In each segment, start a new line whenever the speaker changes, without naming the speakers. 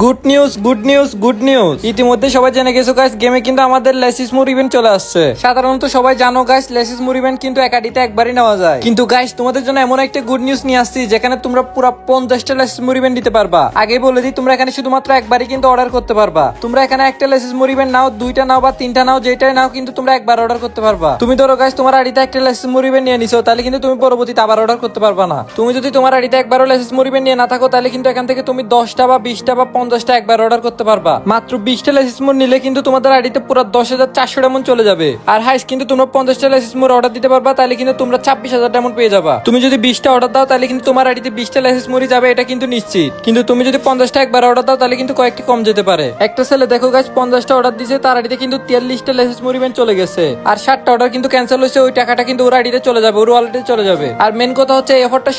Good news good news good news ইতিমধ্যে সবাই জেনে গেছো গাইস, গেমে কিন্তু আমাদের লেসিস মোর ইভেন্ট চলে আসছে। সাধারণত সবাই জানো গাইস, লেসিস মোর ইভেন্ট কিন্তু একাডিতে একবারই নেওয়া যায়। কিন্তু গাইস তোমাদের জন্য এমন একটা গুড নিউজ নিয়ে আসছি যেখানে তোমরা পুরো 50টা লেসিস মোর ইভেন্ট নিতে পারবা। আগে বলে দিই, তোমরা এখানে শুধুমাত্র একবারই কিন্তু অর্ডার করতে পারবা। তোমরা এখানে একটা লেসিস মোর ইভেন্ট নাও, দুইটা নাও বা তিনটা নাও, যেটাই নাও কিন্তু তোমরা একবার অর্ডার করতে পারবা। তুমি ধরো গাইস তোমার আইডিতে একটা লেসিস মোর ইভেন্ট নিয়ে নিছো, তাহলে কিন্তু তুমি পরবর্তীতে আবার অর্ডার করতে পারবা না। তুমি যদি তোমার আইডিতে একবারও লেসিস মোর ইভেন্ট নিয়ে না থাকো, তাহলে কিন্তু এখান থেকে তুমি 10টা বা 20টা বা 50টা একবার অর্ডার করতে পারবা। মাত্র 20টা লেসিস মোর নিলে কিন্তু তোমাদের আইডিতে পুরো 10,400 ডায়মন্ড চলে যাবে। আর হাইস কিন্তু তোমরা 50টা লেসিস মোর অর্ডার দিতে পারবা, তাহলে কিন্তু তোমরা 26,000 ডায়মন্ড পেয়ে যাবা। তুমি যদি 20টা অর্ডার দাও, তাহলে কিন্তু তোমার আইডিতে 20টা লেসিস মোরই যাবে, এটা কিন্তু নিশ্চিত। কিন্তু তুমি যদি 50টা একবার অর্ডার দাও, তাহলে কিন্তু কয়েকটি কম যেতে পারে। একটা ছেলে দেখো গাইস 50টা অর্ডার দিয়েছে, তার আইডিতে কিন্তু 43টা লেসিস মোর ইভেন্ট চলে গেছে। আর 60টা অর্ডার কিন্তু ক্যান্সেল হয়েছে, ওই টাকাটা কিন্তু ওর আইডিতে চলে যাবে, ওর ওয়ালেটে চলে যাবে। আর মেন কথা হচ্ছে এই অফারটা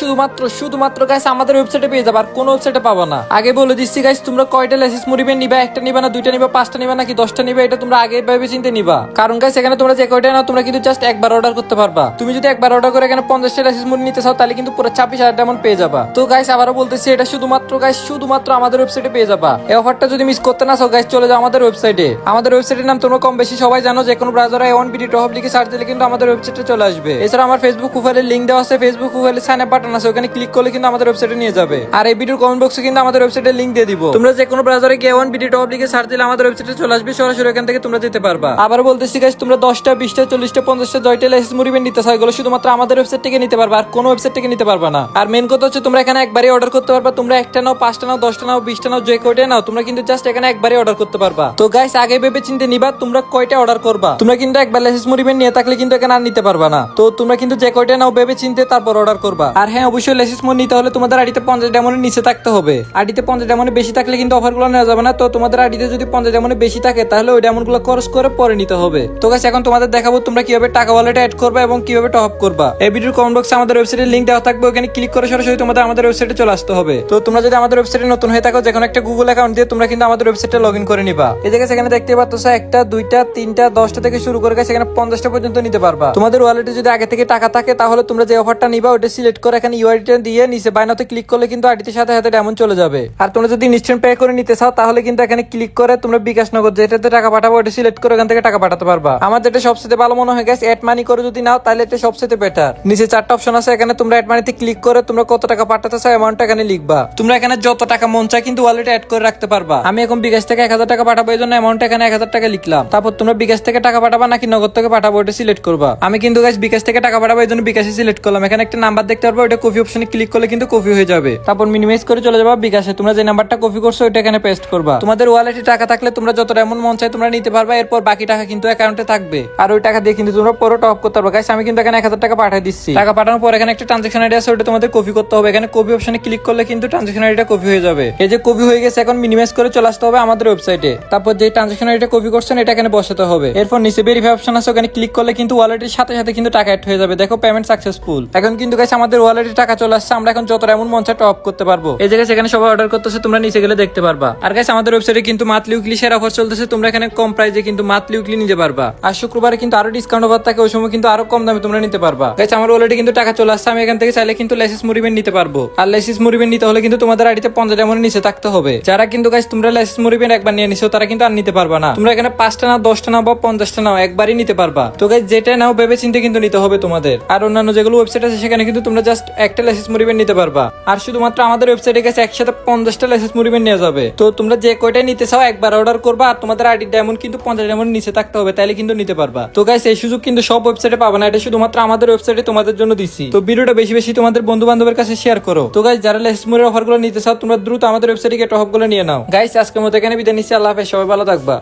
শুধুমাত্র গাইস আমাদের ওয়েবসাইটে পেয়ে যাবে, আর কোন ওয়েবসাইটে পাবা না। আগে বলে দিচ্ছি গাইস, তোমরা কয়টা লেসিস মোর ইভেন্ট নিবা, একটা নিবা না দুইটা নিবা, 5টা নিবা নাকি 10টা নিবা, এটা তোমরা আগে ভেবে চিন্তে নিবা। কারণ গাইস এখানে তোমরা যে কয়টা নাও, তোমরা কিন্তু জাস্ট একবার অর্ডার করতে পারবা। তুমি যদি একবার অর্ডার করে এখানে 50টা লেসিস মোর নিতে চাও, তাহলে কিন্তু পুরো 26,000 ডায়মন্ড পেয়ে যাবা। তো গাইস আবারও বলতেছি, এটা শুধুমাত্র আমাদের ওয়েবসাইটে পেয়ে যাবা। এই অফারটা যদি মিস করতে না চাও গাইস, চলে যাও আমাদের ওয়েবসাইটে। আমাদের ওয়েবসাইটের নাম তোমরা কম বেশি সবাই জানো, যে কোনো ব্রাউজারে A1BD টপ লিখে সার্চ দিলে কিন্তু আমাদের ওয়েবসাইটে চলে আসবে। এছাড়া আমার ফেসবুক প্রোফাইলের লিংক দেওয়া আছে, ফেসবুক প্রোফাইলে সাইন আপ বাটন আছে, ওখানে ক্লিক করলে কিন্তু আমাদের ওয়েবসাইটে নিয়ে যাবে। আর এই ভিডিওর কমেন্ট বক্সে কিন্তু আমাদের ওয়েবসাইটের লিংক দিয়ে দিব। তোমরা যে কোনো ব্রাউজারে গিয়ে A1BD টপ লিখে সার্চ দিলে আমাদের ওয়েবসাইটে চলে আসবে, সরাসরি এখান থেকে তোমরা যেতে পারবা। আবার বলতেছি গাইস, তোমরা 10টা 20টা 40টা 50টা জয়টা লেসিস মোর ইভেন্ট নিতে চাও, এগুলো শুধুমাত্র আমাদের ওয়েবসাইট থেকে নিতে পারবা, আর কোনো ওয়েবসাইট থেকে নিতে পারবা না। আর মেন কথা হচ্ছে তোমরা এখানে একবারই অর্ডার করতে পারবা। তোমরা একটা নাও, 5টা নাও, 10টা নাও, 20টা নাও, যে কয়টা নাও, তোমরা কিন্তু জাস্ট এখানে একবারই অর্ডার করতে পারবা। তো গাইস আগে ভেবে চিন্তে নিবা তোমরা কয়টা অর্ডার করবা। তোমরা কিন্তু একবার লেসিস মোর ইভেন্ট নিয়ে থাকলে কিন্তু এখানে আর নিতে পারবা না। তো তোমরা কিন্তু যে কয়টা নাও ভেবে চিন্তে তারপর অর্ডার করবা। আর হ্যাঁ, অবশ্যই লেসিস মোর নিতে হলে তোমাদের আইডিতে 50 ডায়মন্ডের নিচে থাকতে হবে। আইডিতে 50 ডায়মন্ডের বেশি থাকলে কিন্তু অফারগুলো নেওয়া যাবে না। তো তোমাদের আইডিতে যদি 50 ডায়মন্ডের বেশি থাকে, তাহলে ওই ডায়মন্ডগুলো খরচ করে পরে নিতে হবে। তো গাইস এখন তোমাদের দেখাবো তোমরা কিভাবে টাকা ওয়ালেটে অ্যাড করবা এবং কিভাবে টপ আপ করবা। এই ভিডিওর কমেন্ট বক্সে আমাদের ওয়েবসাইটের লিংক দেওয়া থাকবে, ওখানে ক্লিক করে সরাসরি তোমাদের আমাদের ওয়েবসাইটে চলে আসতে হবে। তো তোমরা যদি আমাদের ওয়েবসাইটে নতুন হয়ে থাকো, যে কোনো একটা গুগল অ্যাকাউন্ট দিয়ে তোমরা কিন্তু আমাদের ওয়েবসাইটে লগইন করে নিবা। এই জায়গায় সেখানে দেখতে পাচ্ছ একটা, দুইটা, তিনটা, 10টা থেকে শুরু করে সেখানে 50টা পর্যন্ত নিতে পারবা। তোমাদের ওয়ালেটে যদি আগে থেকে টাকা থাকে, তাহলে তোমরা যে অফারটা নিবা ওটা সিলেক্ট করে এখানে ইউআইডিটা দিয়ে নিচে বাইনাতে ক্লিক করলে কিন্তু আইডিতে সাথে সাথে ডায়মন্ড চলে যাবে। আর তোমরা যদি ইনস্ট্যান্ট পে করে নিতে চাও, তাহলে কিন্তু এখানে ক্লিক করে তোমরা বিকাশ নগদ যেটাতে টাকা পাঠাবো ওটা সিলেক্ট করে এখান থেকে টাকা পাঠাতে পারবা। আমার যেটা সবচেয়ে ভালো মনে হয় গেছে, অ্যাড মানি করে যদি নাও, তাহলে এটা সবচেয়ে বেটার। নিচে 4টা অপশন আছে, এখানে তোমরা অ্যাড মানিতে ক্লিক করে তোমরা কত টাকা পাঠাতে চাও অ্যামাউন্টটা এখানে লিখবা। তোমরা এখানে যত টাকা মন চায় কিন্তু ওয়ালেটে অ্যাড করে রাখতে পারবা। আমি এখন বিকাশ থেকে 1000 টাকা পাঠাবো, এই জন্য অ্যামাউন্টটা এখানে 1000 টাকা লিখলাম। তারপর তোমরা বিকাশ থেকে টাকা পাঠাবা নাকি নগদ থেকে পাঠাবো ওটা সিলেক্ট করবা। আমি কিন্তু গাইস বিকাশ থেকে টাকা পাঠাবো, এই জন্য বিকাশে সিলেক্ট করলাম। এখানে একটা নাম্বার দেখতে পারবো, ওটা কপি অপশনে ক্লিক করলে কিন্তু কপি হয়ে যাবে। তারপর মিনিমাইজ করে চলে যাবা বিকাশে। তোমরা যে নাম্বারটা কপি করছো ওটা এখানে পেস্ট করবা। তোমাদের ওয়ালেটে টাকা থাকলে তোমরা যত এমন মন চায় তোমরা নিতে পারবা। এরপর বাকি টাকা কিন্তু অ্যাকাউন্টে থাকবে, আর ওই টাকা দিয়ে কিন্তু তোমরা পরে টপ করতে পারবে। গাইস আমি কিন্তু এখানে 1000 টাকা পাঠিয়ে দিচ্ছি। টাকা পাঠানোর পর এখানে একটা ট্রানজাকশন আইডি আছে, ওটা তোমাদের কপি করতে হবে। এখানে কপি অপশনে ক্লিক করলে কিন্তু ট্রানজাকশন আইডিটা কপি হয়ে যাবে। এই যে কপি হয়ে গেছে, এখন মিনিমাইজ করে চলে আসতে হবে আমাদের ওয়েবসাইটে। তারপর যে ট্রানজাকশন আইডিটা কপি করছেন এটা এখানে বসাতে হবে। এরপর নিচে ভেরিফাই অপশন আছে, ওখানে ক্লিক করলে কিন্তু ওয়ালেটের সাথে সাথে কিন্তু টাকা অ্যাড হয়ে যাবে। দেখো পেমেন্ট সাকসেসফুল। এখন কিন্তু গাইস আমাদের ওয়ালেটে টাকা চলে আসছে। আমরা এখন যত এমন মন চায় টপ করতে পারবো। এই জায়গায় সেখানে সবাই অর্ডার করতেছে, তোমরা নিচে গেলে দেখতে পারবা। আর গাইস আমাদের ওয়েবসাইটে কিন্তু মান্থলি উইকলি শেয়ার অফার চলতেছে। তোমরা এখানে কম প্রাইসে কিন্তু মান্থলি উইকলি নিতে পারবা। আর শুক্রবারে কিন্তু আরো ডিসকাউন্ট অফার থাকে, ওই সময় কিন্তু আরো কম দামে তোমরা নিতে পারবা। গাইস আমার ওয়ালেটে কিন্তু টাকা চলে আসছে। আমি এখান থেকে চাইলে কিন্তু লেসিস মোর ইভেন্ট নিতে পারবো। আর লেসিস মোর ইভেন্ট নিতে হলে কিন্তু তোমাদের আইডিতে 50 ডায়মন্ডের নিচে থাকতে হবে। যারা কিন্তু গাইস তোমরা লেসিস মোর ইভেন্ট একবার নিয়ে নিছো, তারা কিন্তু আর নিতে পারবা না। তোমরা এখানে 5টা নাও, 10টা নাও বা 50টা নাও, একবারই নিতে পারবা। তো গাইস যেটা নাও ভেবে চিন্তে কিন্তু নিতে হবে তোমাদের। আর অন্যান্য যেগুলো ওয়েবসাইট আছে সেখানে কিন্তু তোমরা জাস্ট একটা লেসিস মোর ইভেন্ট নিতে পারবা। আর শুধুমাত্র আমাদের ওয়েবসাইটে গেছে একসাথে 50টা লেসিস মোর ইভেন্ট নিয়ে যাবে। তো তোমরা যে কয়টাই নিতে চাও একবার অর্ডার করবা, আর তোমাদের আইডি ডায়মন্ড কিন্তু 50 ডায়মন্ডের নিচে থাকতে হবে, তাইলে কিন্তু নিতে পারবা। তো গাইস এই সুযোগ কিন্তু সব ওয়েবসাইটে পাবে না, এটা শুধুমাত্র আমাদের ওয়েবসাইটে তোমাদের জন্য দিছি। তো ভিডিওটা বেশি বেশি তোমাদের বন্ধু বান্ধবের কাছে শেয়ার করো। তো গাইস যারা লেসিস মোরের অফারগুলো নিতে চাও, তোমরা দ্রুত আমাদের ওয়েবসাইটে গিয়ে টপ আপগুলো নিয়ে নাও। গাইস আজকের মতো এখানে বিদায় নিচ্ছি। আল্লাহ হাফেজ, সবাই ভালো থাকবা।